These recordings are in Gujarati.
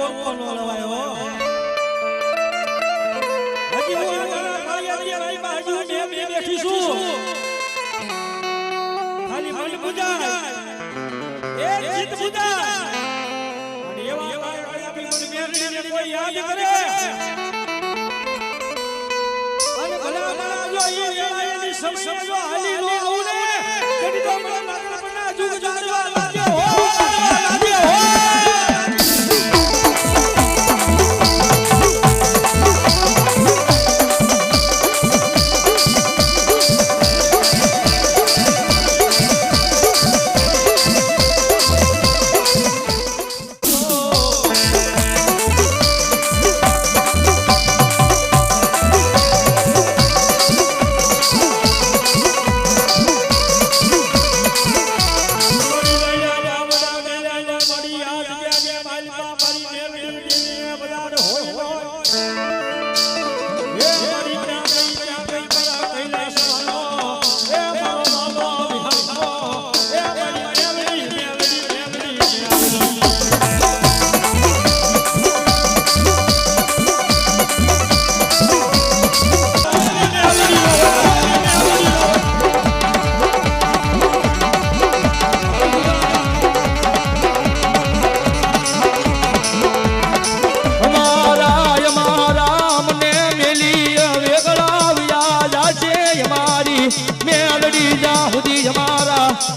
પંખો નો લવાયો હજી હું મારી બાજુ બે બેઠી છું ખાલી મન પૂજા એ જીત પૂજા અને એવા આપણી મન મેરડીને કોઈ યાદ કરે અને ભલા ભલા જો એ એની સમય જો હાલી નો આવું ને તેની તો મને માત્ર પરના જુગ જાડવા લાગ્યો હો લાગ્યો હો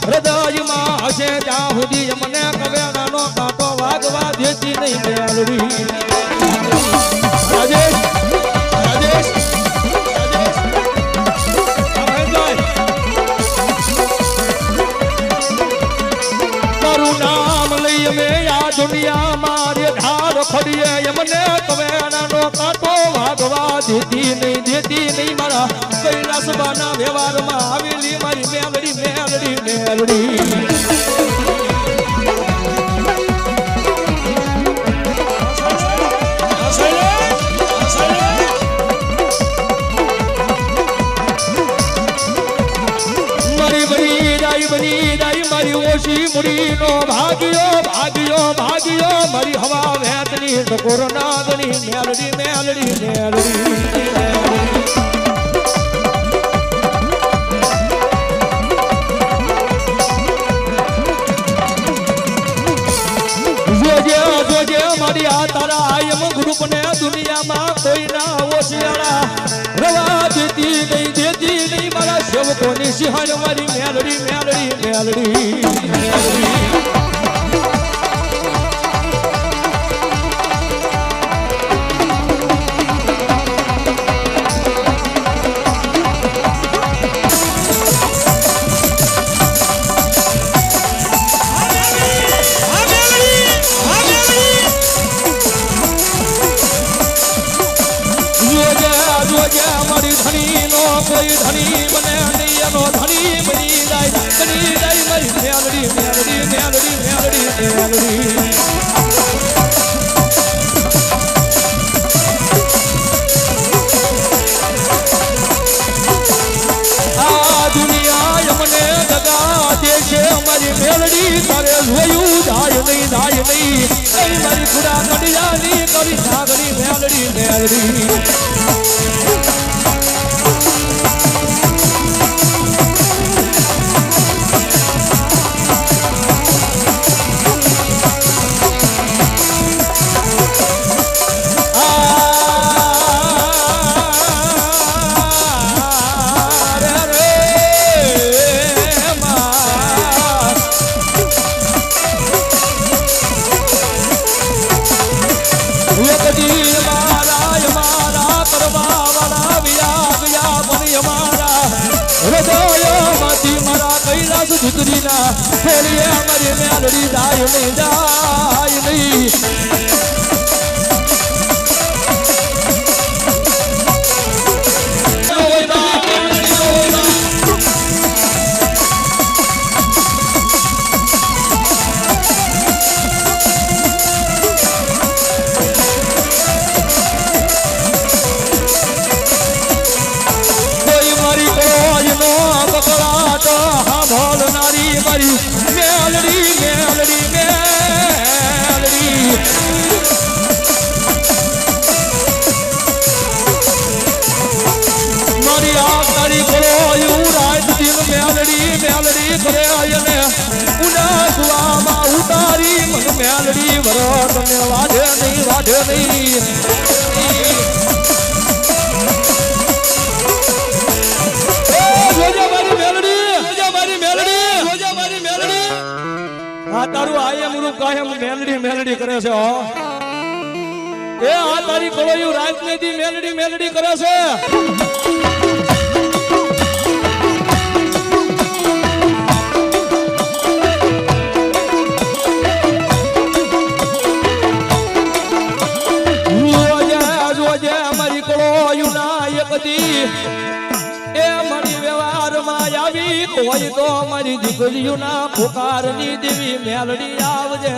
હૃદયમાં હશે ત્યાં સુધી મને કવેરાનો કાંટો વાગવા દેતી નહીં મેલડી રાજેશ રાજેશ મારું નામ લઈ અમે આ દુનિયા મારે ધાર ખડીએ મને કવેરાનો કાંટો વાગવા દેતી નહીં મારા કૈલાસબાના વ્યવહારમાં આવેલી મારી મેલડી મેલડી મેલડી મારી ઓછી મુડીનો ભાગ્યો મારી હવા વહેતની કોરોના ગણી મેલડી મેલડી મેલડી મારી આ તારા આયમ ગ્રુપ ને દુનિયામાં કોઈ ના ઓશિયાળા રવા દેતી નહીં મારા સેવકોની સિંહણ મારી મેલડી મેલડી મેલડી કોઈ ધણી મને નૈયાનો ધણી બની જાય મારી મેલડી મેલડી મેલડી મેલડી મેલડી આ દુનિયા મને દગા દેશે મારી મેલડી તારે જોયું જાય નહીં મારી પૂરા કડિયાની કરી સાગરી મેલડી મેલડી દીકરીના ફેરીએ મારી મેલડી જાય નહીં કોઈ મારી કોઈનો કકળાટ બોલનારી મારી મેલડી મેલડી મેલડી મેલડી વરો તમે વાઢે નહીં વાઢે નહીં જોજે મારી મેલડી આ તારું આયમ રૂપ કાયમ મેલડી કરે છે હો એ આ તારી કળોયું રાત ને દી મેલડી કરે છે જોજે અમારી કળોયું ના એક દી એ મારી વ્યવહારમાં આવી હોય તો અમારી દીકરીઓના પુકારની દેવી મેલડી આવજે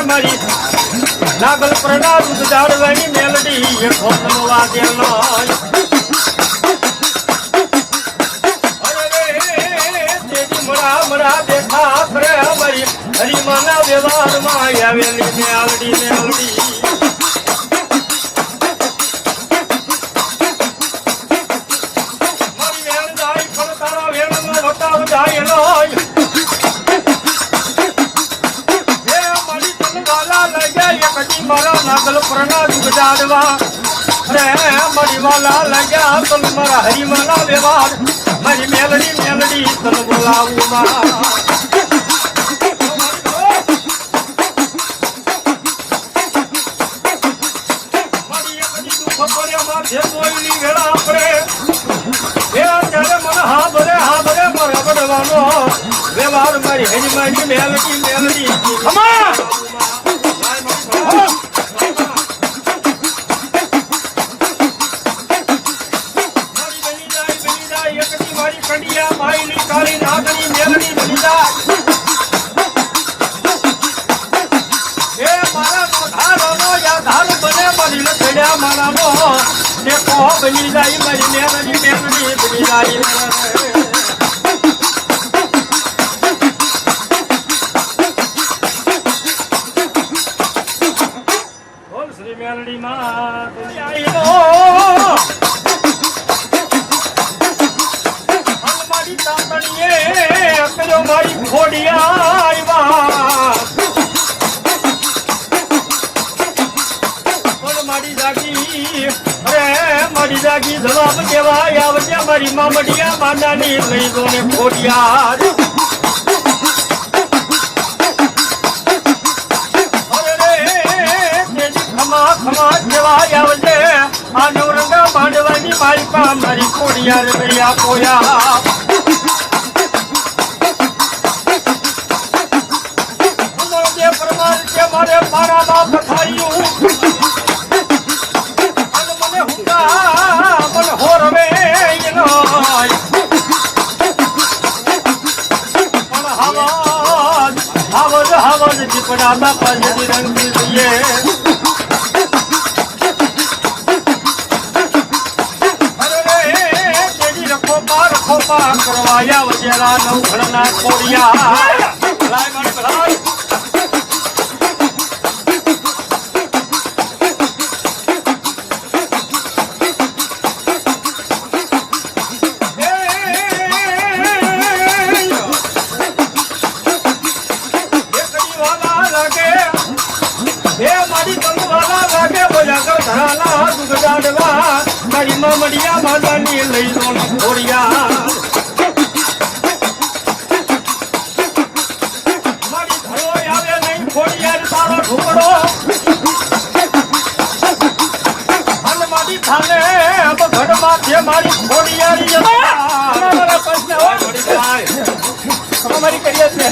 મારી નાગલ પ્રણા દૂધ જાળવાની મેલડી ખોટનો વાદ્યનો મરા દેખા કરે અમારી હરિમાના વ્યવહારમાં આવેલી મેલડી મારી વેણ જાય પણ તારા વેણમાં વટાવ જાય મારા નાગલ પ્રણા દુઃખ જાડવા રે મારી વાલા લાગ્યા તન મારા હરિમાના વ્યવહાર મારી મેલડી તન બોલાવું મારી એકડી દુઃખ પડ્યા જે બોયલી વેળા પડે એ ત્યારે મને હા ભરે મારા બડવાનો વ્યવહાર મારી હરિમાની મેલડી ખમા બની જાય મારી મેલડી બની જાય બોલ શ્રી મેલડી માં મારી તાતણીએ કર્યો મારી ખોડિયા મારી જાગી મારી જાગી જવાબ દેવાય આવજે મારી મામડિયા માનાની લઈ દો ને ખોડિયાર ખમા દેવાય આવજે આ નવરંગા માંડવાની માલિકા મારી ખોડિયાર દરિયા પોયા પરમાર કે મારે મારા બાપ ખાયું પડાતા પંજરી રંગી દઈએ રખો પાર કરવાયા વજેરા નવઘણના કોડિયા માંડવા મારી મમડિયા માદાની લઈ લો ને ખોડિયા મારી ઘરો આવે નહીં ખોડિયા તારો ઢુકડો અને મારી થાને અબ ઘરમાં છે મારી ખોડિયારી અમારી કરીએ છે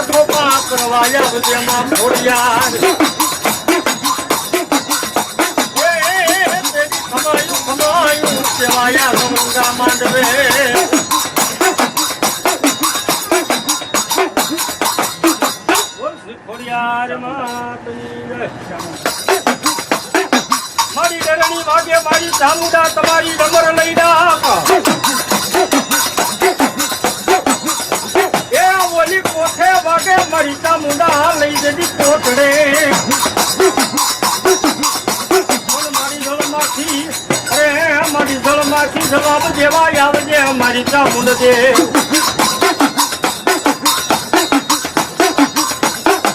ખોપાર કરવાયા બધામાં ખોડિયાર ખમાયું સેવાયા ગંગા માંડવે મારી ડરણી વાગે મારી ચામુંડા તમારી ડમર લઈ નાખ એ ઓલી કોઠે વાગે મારી ચામુંડા લઈ જતી કોટડે મારી જળમાંથી અરે મારી જળમાંથી જવાબ દેવા આવજે મારી ચામુંડ દે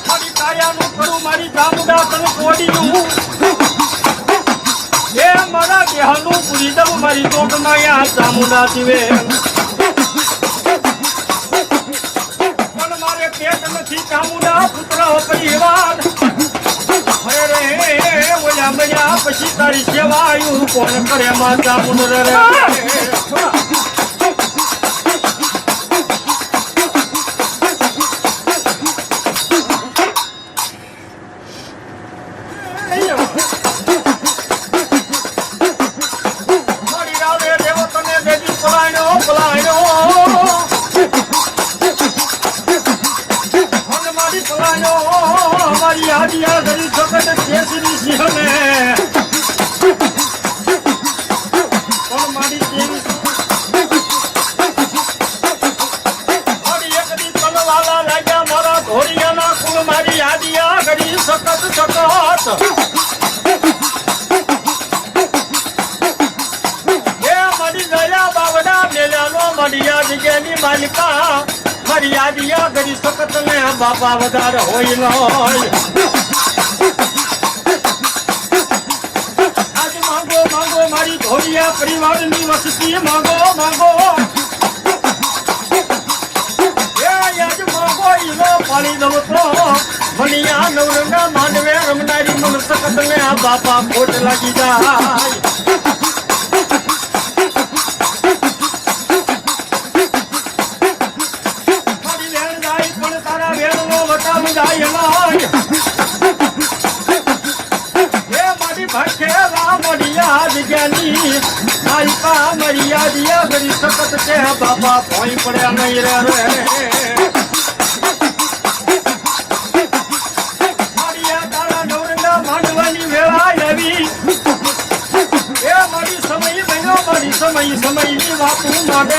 મારી કાયાનું કરું મારી ચામુંડા તને કોડીયું એ મારા દેહનું પૂરી દઉં મારી ચોટમાં યા ચામુંડા જીવે પણ મારે પેટ નથી ચામુંડા પુત્ર પરિવાર અરે રે ઓલા મર્યા પછી તારી સેવાયું કોણ કરે માં ચામુંડ રે મર્યાદિયા કરી સખત ને બાપા વધારે હોય ન હોય આજ માંગો માંગો મારી ધોળિયા પરિવારની વસતી માંગો માંગો આજ માંગો ઈનો પાણી દઉં તો મનિયા નવરંગા માંડવે રમનારી મન સખત ને બાપા ખોટ લાગી જાય મર્યાદિયા કરી સખત છે બાપા ભોઈ પડ્યા નહીં રે મારિયા તારા નવરંગા માંડવાની વેળા આવી એ મારી સમય બન્યો મારી સમયની વાતું માટે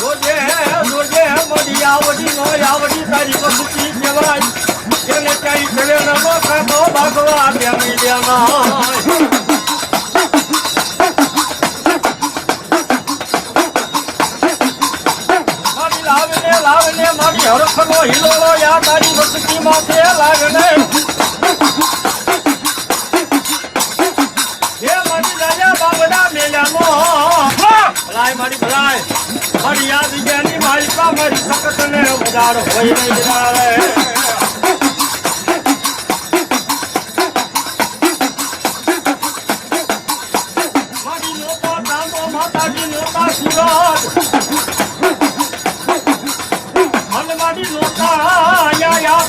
જોજે જોજે મોડી આવડી નો આવડી તારી વસતી કહેવાય એને ક્યાંય ચડે ન ખાતો ભાગવા દે નહીં દેના લાવને મારી હરખનો હિલોળો યા તારી વસતી માથે લાગને એ મારી રાજા બાબડા મેલાનો ભલાય મારી ભલાય મારી યાદ જ્ઞાની માલિકા મારી સખત ને વધાર હોય નહીં રે મારી નોતા તાંબો માતાજી નોતા સુરત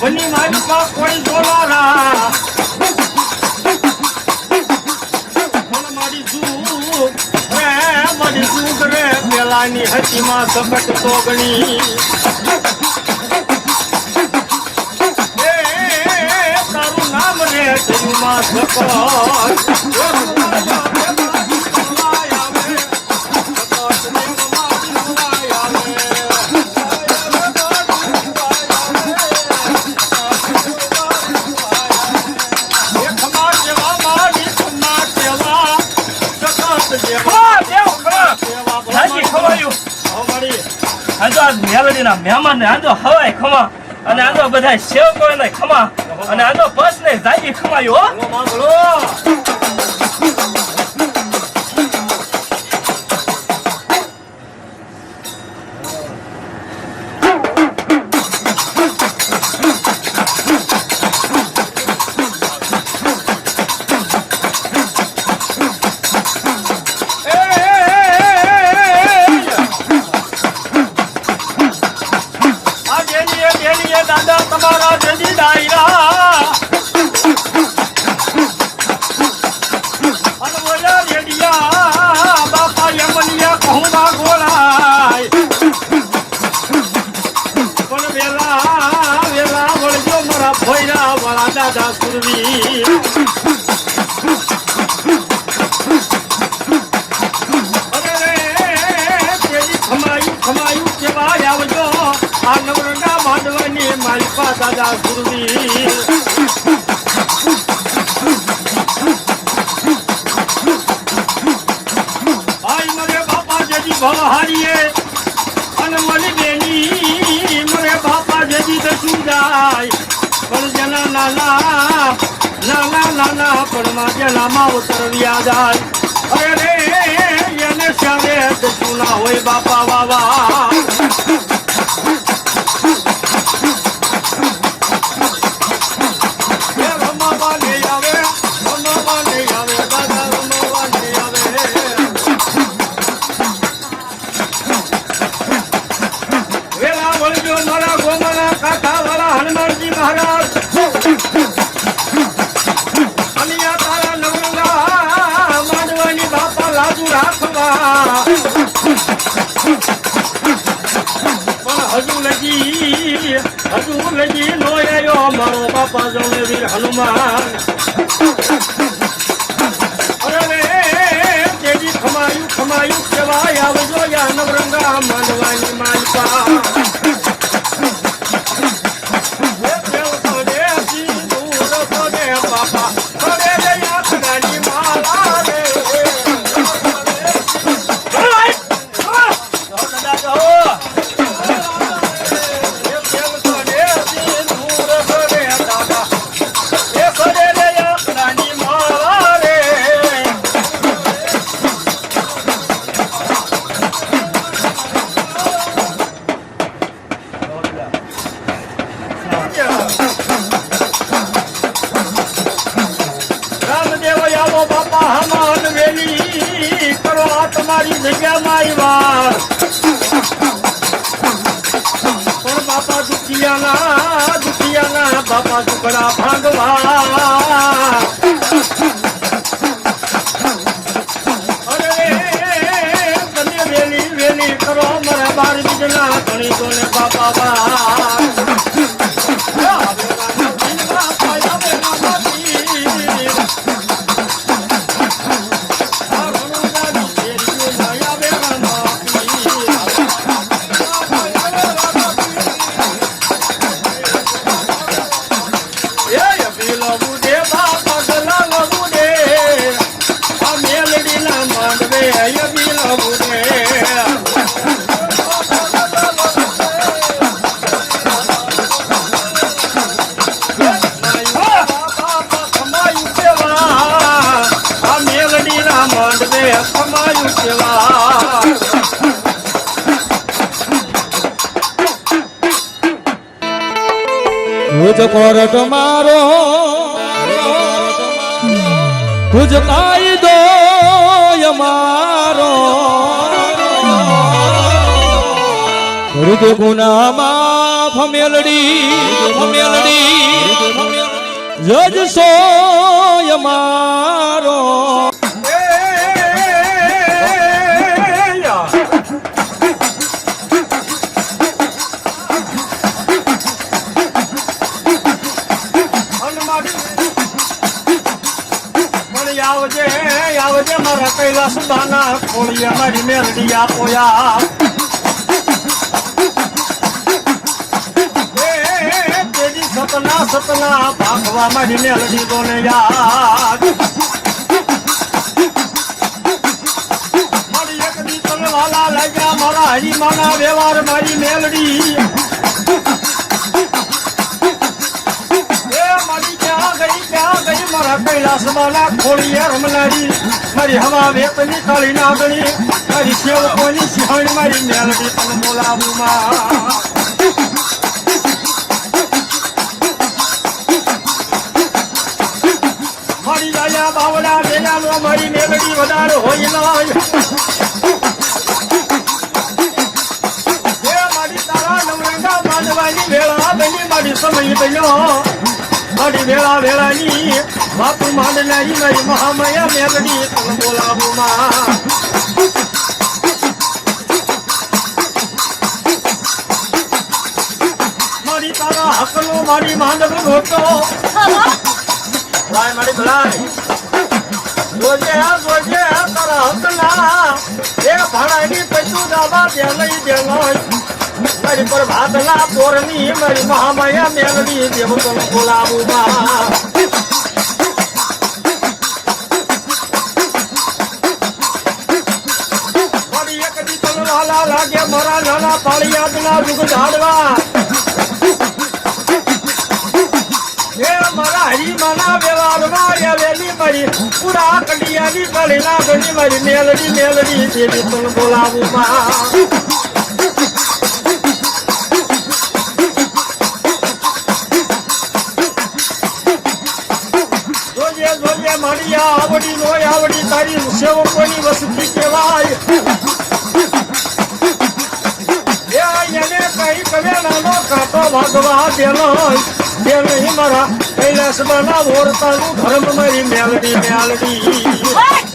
ભલી માલિકા કોઈ જોલારા મારી જૂગ રે પેલાની હસીમાં સપટ તોગણી તારું નામ રે જન્મમાં સપટ મેલડીના મહેમાનને આંધો હવાય ખમા અને આંધો બધા સેવકોને ખમા અને આંધો બસ ને જાગી ખમાયો દાદા તમારા જેજી ડાયરા અને બોલા રેડિયા બાપા યમનિયા કહું ના ગોળાય પણ વેલા વેલા વળજો મારા ભોયરા વાળા દાદા સુરવી ખમાયું કેવા આવજો આ નવરંગા માંડવાની માલપા દાદા ગુરુવી ભાઈ મરે બાપા જેજી ભવહારીએ અને મળી બેની મરે બાપા જેજી દસું જાય પણ જના નાના પણ માં જના માં ઉતરવ્યા જાય અરે રે એને શ્યારે દસું ના હોય બાપા વાવા હનુમાનજી મહારાજ અનિયા તારા નવરંગા માંડવાની બાપા લાજુ રાખવા પણ હજુ લગી નો આવ્યો મારો બાપા જોને વીર હનુમાન અરે તેજી ખમાયું કેવાય આવજો યા નવરંગા માંડવાની માલપા તમારી જગ્યામાં આવ્યા પણ બાપા દુખિયાના બાપા ટુકડા ભાગવા અરે તમે વેલી કરો મારા બાર બીજના ધણી ને બાપા तुझ कोरट मारो तुझ कायदो यमारो हृदय गुना माफ मेलडी जज सो यमारो આવજે મારા કૈલાસ બાના ખોળિયા મારી મેલડી આપોયા તેજી સતના ભાગવા મારી મેલડી કોને યાદ મારી એક દી તને વાલા રાજા મારા હરિમાના વ્યવહાર મારી મેલડી એ મારી ક્યાં ગઈ મારા કૈલાસમાંના ખોળીએ રમનારી મારી હવા વેતની કાળી નાગણી મારી સેવકોની સિંહણ મારી મેલડી તને બોલાવું માં મારી રાજા બાવડા વેલાનો મારી મેલડી વધારે હોય ના વેળા બની મારી સમય બન્યો મારી વેળા વેળાની બાપુ માંડનારી મારી મહામયા મેલડી તને બોલાવું માં મારી તારા હકનો મારી માંડવ હોતો લાય મારી ભલાય જોજે તારા હકના એ ભાડાની પૈસું દાબા ત્યાં લઈ દેનો મારી પર ભાતલા પોરની મારી મહામયા મેલડી દેવ તને બોલાવું માં મારી એક દી તને લાલા લાગે મારા નાના પાળિયાદના જુગ ઝાડવા એ મારા હરીમાના વ્યવહારમાં આવેલી મારી પૂરા કડિયાની કાળી નાગણી મારી મેલડી દેવી તને બોલાવું માં જોજે મારી આવડી નો આવડી તારી સેવકોની વસ્તી કહેવાય એને કઈ કવેલાનો કાંટો ભાગવા દેલો મારા કૈલાસમાં ના ઓરતાનું ધર્મ મારી મેલડી